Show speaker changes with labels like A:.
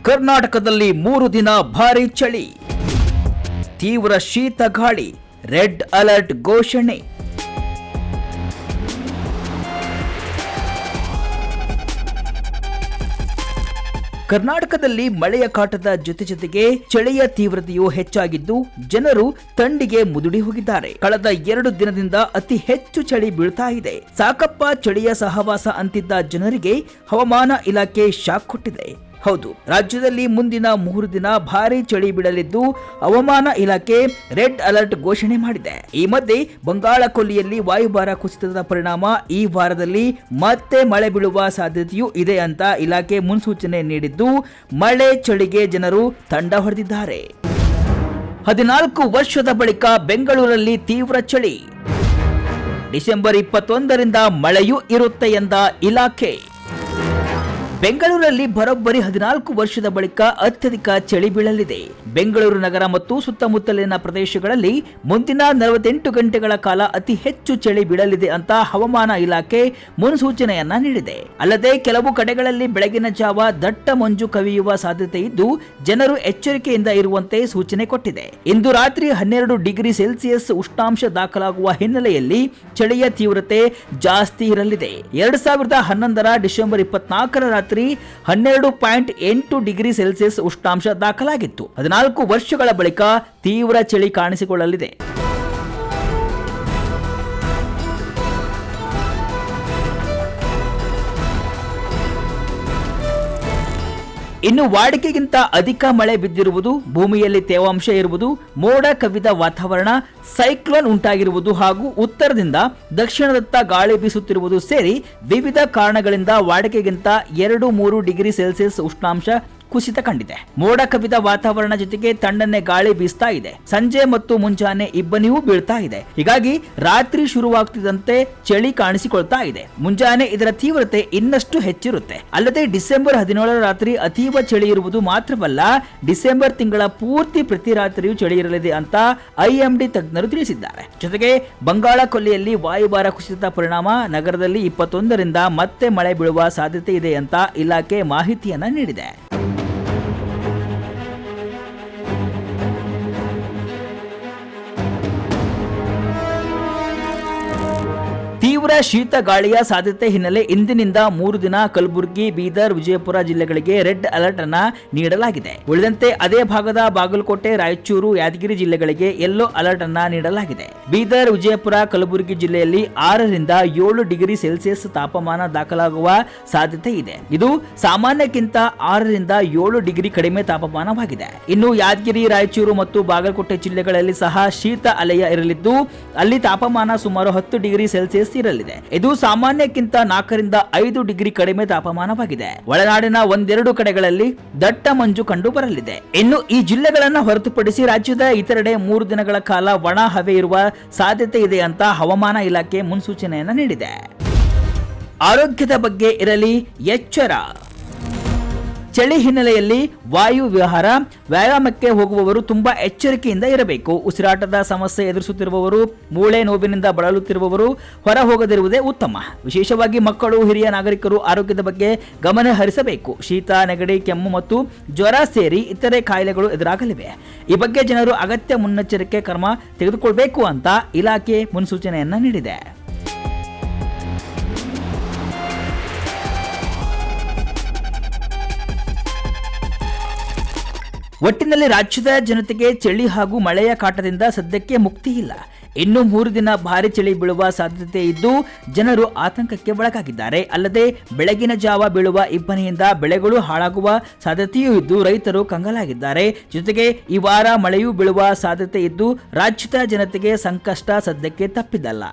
A: ಕರ್ನಾಟಕದಲ್ಲಿ 3 ದಿನ ಭಾರೀ ಚಳಿ, ತೀವ್ರ ಶೀತ ಗಾಳಿ, ರೆಡ್ ಅಲರ್ಟ್ ಘೋಷಣೆ. ಕರ್ನಾಟಕದಲ್ಲಿ ಮಳೆಯ ಕಾಟದ ಜೊತೆಗೆ ಚಳಿಯ ತೀವ್ರತೆಯೂ ಹೆಚ್ಚಾಗಿದ್ದು ಜನರು ಥಂಡಿಗೆ ಮುದುಡಿ ಹೋಗಿದ್ದಾರೆ. ಕಳೆದ 2 ದಿನದಿಂದ ಅತಿ ಹೆಚ್ಚು ಚಳಿ ಬೀಳ್ತಾ ಇದೆ. ಸಾಕಪ್ಪ ಚಳಿಯ ಸಹವಾಸ ಅಂತಿದ್ದ ಜನರಿಗೆ ಹವಾಮಾನ ಇಲಾಖೆ ಶಾಕ್ ಕೊಟ್ಟಿದೆ. ಹೌದು, ರಾಜ್ಯದಲ್ಲಿ ಮುಂದಿನ 3 ದಿನ ಭಾರೀ ಚಳಿ ಬೀಳಲಿದ್ದು ಹವಾಮಾನ ಇಲಾಖೆ ರೆಡ್ ಅಲರ್ಟ್ ಘೋಷಣೆ ಮಾಡಿದೆ. ಈ ಮಧ್ಯೆ ಬಂಗಾಳ ಕೊಲ್ಲಿಯಲ್ಲಿ ವಾಯುಭಾರ ಕುಸಿತದ ಪರಿಣಾಮ ಈ ವಾರದಲ್ಲಿ ಮತ್ತೆ ಮಳೆ ಬೀಳುವ ಸಾಧ್ಯತೆಯೂ ಇದೆ ಅಂತ ಇಲಾಖೆ ಮುನ್ಸೂಚನೆ ನೀಡಿದ್ದು ಮಳೆ ಚಳಿಗೆ ಜನರು ತಂಡ ಹೊಡೆದಿದ್ದಾರೆ. 14 ವರ್ಷದ ಬಳಿಕ ಬೆಂಗಳೂರಲ್ಲಿ ತೀವ್ರ ಚಳಿ, ಡಿಸೆಂಬರ್ 21ರಿಂದ ಮಳೆಯೂ ಇರುತ್ತೆ ಎಂದ ಇಲಾಖೆ. ಬೆಂಗಳೂರಲ್ಲಿ ಬರೋಬ್ಬರಿ 14 ವರ್ಷದ ಬಳಿಕ ಅತ್ಯಧಿಕ ಚಳಿ ಬೀಳಲಿದೆ. ಬೆಂಗಳೂರು ನಗರ ಮತ್ತು ಸುತ್ತಮುತ್ತಲಿನ ಪ್ರದೇಶಗಳಲ್ಲಿ ಮುಂದಿನ 48 ಗಂಟೆಗಳ ಕಾಲ ಅತಿ ಹೆಚ್ಚು ಚಳಿ ಬೀಳಲಿದೆ ಅಂತ ಹವಾಮಾನ ಇಲಾಖೆ ಮುನ್ಸೂಚನೆಯನ್ನ ನೀಡಿದೆ. ಅಲ್ಲದೆ ಕೆಲವು ಕಡೆಗಳಲ್ಲಿ ಬೆಳಗಿನ ಜಾವ ದಟ್ಟ ಮಂಜು ಕವಿಯುವ ಸಾಧ್ಯತೆ ಇದ್ದು ಜನರು ಎಚ್ಚರಿಕೆಯಿಂದ ಇರುವಂತೆ ಸೂಚನೆ ಕೊಟ್ಟಿದೆ. ಇಂದು ರಾತ್ರಿ 12 ಡಿಗ್ರಿ ಸೆಲ್ಸಿಯಸ್ ಉಷ್ಣಾಂಶ ದಾಖಲಾಗುವ ಹಿನ್ನೆಲೆಯಲ್ಲಿ ಚಳಿಯ ತೀವ್ರತೆ ಜಾಸ್ತಿ ಇರಲಿದೆ. 2011ರ ಡಿಸೆಂಬರ್ 24ರ ರಾತ್ರಿ 12.8 ಡಿಗ್ರಿ ಸೆಲ್ಸಿಯಸ್ ಉಷ್ಣಾಂಶ ದಾಖಲಾಗಿತ್ತು. 14 ವರ್ಷಗಳ ಬಳಿಕ ತೀವ್ರ ಚಳಿ ಕಾಣಿಸಿಕೊಳ್ಳಲಿದೆ. ಇನ್ನು ವಾಡಿಕೆಗಿಂತ ಅಧಿಕ ಮಳೆ ಬಿದ್ದಿರುವುದು, ಭೂಮಿಯಲ್ಲಿ ತೇವಾಂಶ ಇರುವುದು, ಮೋಡ ಕವಿದ ವಾತಾವರಣ, ಸೈಕ್ಲೋನ್ ಉಂಟಾಗಿರುವುದು ಹಾಗೂ ಉತ್ತರದಿಂದ ದಕ್ಷಿಣದತ್ತ ಗಾಳಿ ಬೀಸುತ್ತಿರುವುದು ಸೇರಿ ವಿವಿಧ ಕಾರಣಗಳಿಂದ ವಾಡಿಕೆಗಿಂತ 2-3 ಡಿಗ್ರಿ ಸೆಲ್ಸಿಯಸ್ ಉಷ್ಣಾಂಶ ಕುಸಿತ ಕಂಡಿದೆ. ಮೋಡ ಕವಿದ ವಾತಾವರಣ ಜೊತೆಗೆ ತಣ್ಣನೆ ಗಾಳಿ ಬೀಸ್ತಾ ಇದೆ. ಸಂಜೆ ಮತ್ತು ಮುಂಜಾನೆ ಇಬ್ಬನಿಯೂ ಬೀಳ್ತಾ ಇದೆ. ಹೀಗಾಗಿ ರಾತ್ರಿ ಶುರುವಾಗ್ತಿದ್ದಂತೆ ಚಳಿ ಕಾಣಿಸಿಕೊಳ್ತಾ ಇದೆ. ಮುಂಜಾನೆ ಇದರ ತೀವ್ರತೆ ಇನ್ನಷ್ಟು ಹೆಚ್ಚಿರುತ್ತೆ. ಅಲ್ಲದೆ ಡಿಸೆಂಬರ್ 17ರ ರಾತ್ರಿ ಅತೀವ ಚಳಿ ಇರುವುದು ಮಾತ್ರವಲ್ಲ, ಡಿಸೆಂಬರ್ ತಿಂಗಳ ಪೂರ್ತಿ ಪ್ರತಿ ರಾತ್ರಿಯೂ ಚಳಿ ಇರಲಿದೆ ಅಂತ ಐಎಂಡಿ ತಜ್ಞರು ತಿಳಿಸಿದ್ದಾರೆ. ಜೊತೆಗೆ ಬಂಗಾಳ ಕೊಲ್ಲಿಯಲ್ಲಿ ವಾಯುಭಾರ ಕುಸಿತದ ಪರಿಣಾಮ ನಗರದಲ್ಲಿ 21ರಿಂದ ಮತ್ತೆ ಮಳೆ ಬೀಳುವ ಸಾಧ್ಯತೆ ಇದೆ ಅಂತ ಇಲಾಖೆ ಮಾಹಿತಿಯನ್ನ ನೀಡಿದೆ. ತೀವ್ರ ಶೀತ ಗಾಳಿಯ ಸಾಧ್ಯತೆ ಹಿನ್ನೆಲೆ ಇಂದಿನಿಂದ 3 ದಿನ ಕಲಬುರಗಿ, ಬೀದರ್, ವಿಜಯಪುರ ಜಿಲ್ಲೆಗಳಿಗೆ ರೆಡ್ ಅಲರ್ಟ್ ಅನ್ನ ನೀಡಲಾಗಿದೆ. ಉಳಿದಂತೆ ಅದೇ ಭಾಗದ ಬಾಗಲಕೋಟೆ, ರಾಯಚೂರು, ಯಾದಗಿರಿ ಜಿಲ್ಲೆಗಳಿಗೆ ಯೆಲ್ಲೋ ಅಲರ್ಟ್ ಅನ್ನ ನೀಡಲಾಗಿದೆ. ಬೀದರ್, ವಿಜಯಪುರ, ಕಲಬುರಗಿ ಜಿಲ್ಲೆಯಲ್ಲಿ 6ರಿಂದ 7 ಡಿಗ್ರಿ ಸೆಲ್ಸಿಯಸ್ ತಾಪಮಾನ ದಾಖಲಾಗುವ ಸಾಧ್ಯತೆ ಇದೆ. ಇದು ಸಾಮಾನ್ಯಕ್ಕಿಂತ 6ರಿಂದ 7 ಡಿಗ್ರಿ ಕಡಿಮೆ ತಾಪಮಾನವಾಗಿದೆ. ಇನ್ನು ಯಾದಗಿರಿ, ರಾಯಚೂರು ಮತ್ತು ಬಾಗಲಕೋಟೆ ಜಿಲ್ಲೆಗಳಲ್ಲಿ ಸಹ ಶೀತ ಅಲೆಯ ಇರಲಿದ್ದು ಅಲ್ಲಿ ತಾಪಮಾನ ಸುಮಾರು 10 ಡಿಗ್ರಿ ಸೆಲ್ಸಿಯಸ್ ಇರಲಿದೆ. ಇದು ಸಾಮಾನ್ಯಕ್ಕಿಂತ 4ರಿಂದ 5 ಡಿಗ್ರಿ ಕಡಿಮೆ ತಾಪಮಾನವಾಗಿದೆ. ಒಳನಾಡಿನ ಒಂದೆರಡು ಕಡೆಗಳಲ್ಲಿ ದಟ್ಟ ಮಂಜು ಕಂಡು ಬರಲಿದೆ. ಇನ್ನು ಈ ಜಿಲ್ಲೆಗಳನ್ನು ಹೊರತುಪಡಿಸಿ ರಾಜ್ಯದ ಇತರೆಡೆ 3 ದಿನಗಳ ಕಾಲ ಒಣ ಹವೆ ಇರುವ ಸಾಧ್ಯತೆ ಇದೆ ಅಂತ ಹವಾಮಾನ ಇಲಾಖೆ ಮುನ್ಸೂಚನೆಯನ್ನ ನೀಡಿದೆ. ಆರೋಗ್ಯದ ಬಗ್ಗೆ ಇರಲಿ ಎಚ್ಚರ. ಚಳಿ ಹಿನ್ನೆಲೆಯಲ್ಲಿ ವಾಯು ವಿಹಾರ, ವ್ಯಾಯಾಮಕ್ಕೆ ಹೋಗುವವರು ತುಂಬಾ ಎಚ್ಚರಿಕೆಯಿಂದ ಇರಬೇಕು. ಉಸಿರಾಟದ ಸಮಸ್ಯೆ ಎದುರಿಸುತ್ತಿರುವವರು, ಮೂಳೆ ನೋವಿನಿಂದ ಬಳಲುತ್ತಿರುವವರು ಹೊರ ಹೋಗದಿರುವುದೇ ಉತ್ತಮ. ವಿಶೇಷವಾಗಿ ಮಕ್ಕಳು, ಹಿರಿಯ ನಾಗರಿಕರು ಆರೋಗ್ಯದ ಬಗ್ಗೆ ಗಮನ ಹರಿಸಬೇಕು. ಶೀತ, ನೆಗಡಿ, ಕೆಮ್ಮು ಮತ್ತು ಜ್ವರ ಸೇರಿ ಇತರೆ ಕಾಯಿಲೆಗಳು ಎದುರಾಗಲಿವೆ. ಈ ಬಗ್ಗೆ ಜನರು ಅಗತ್ಯ ಮುನ್ನೆಚ್ಚರಿಕೆ ಕ್ರಮ ತೆಗೆದುಕೊಳ್ಳಬೇಕು ಅಂತ ಇಲಾಖೆ ಮುನ್ಸೂಚನೆಯನ್ನ ನೀಡಿದೆ. ಒಟ್ಟಿನಲ್ಲಿ ರಾಜ್ಯದ ಜನತೆಗೆ ಚಳಿ ಹಾಗೂ ಮಳೆಯ ಕಾಟದಿಂದ ಸದ್ಯಕ್ಕೆ ಮುಕ್ತಿ ಇಲ್ಲ. ಇನ್ನು 3 ದಿನ ಭಾರಿ ಚಳಿ ಬೀಳುವ ಸಾಧ್ಯತೆ ಇದ್ದು ಜನರು ಆತಂಕಕ್ಕೆ ಒಳಗಾಗಿದ್ದಾರೆ. ಅಲ್ಲದೆ ಬೆಳಗಿನ ಜಾವ ಬೀಳುವ ಇಬ್ಬನಿಯಿಂದ ಬೆಳೆಗಳು ಹಾಳಾಗುವ ಸಾಧ್ಯತೆಯೂ ಇದ್ದು ರೈತರು ಕಂಗಾಲಾಗಿದ್ದಾರೆ. ಜೊತೆಗೆ ಈ ವಾರ ಮಳೆಯೂ ಬೀಳುವ ಸಾಧ್ಯತೆ ಇದ್ದು ರಾಜ್ಯದ ಜನತೆಗೆ ಸಂಕಷ್ಟ ಸದ್ಯಕ್ಕೆ ತಪ್ಪಿದ್ದಲ್ಲ.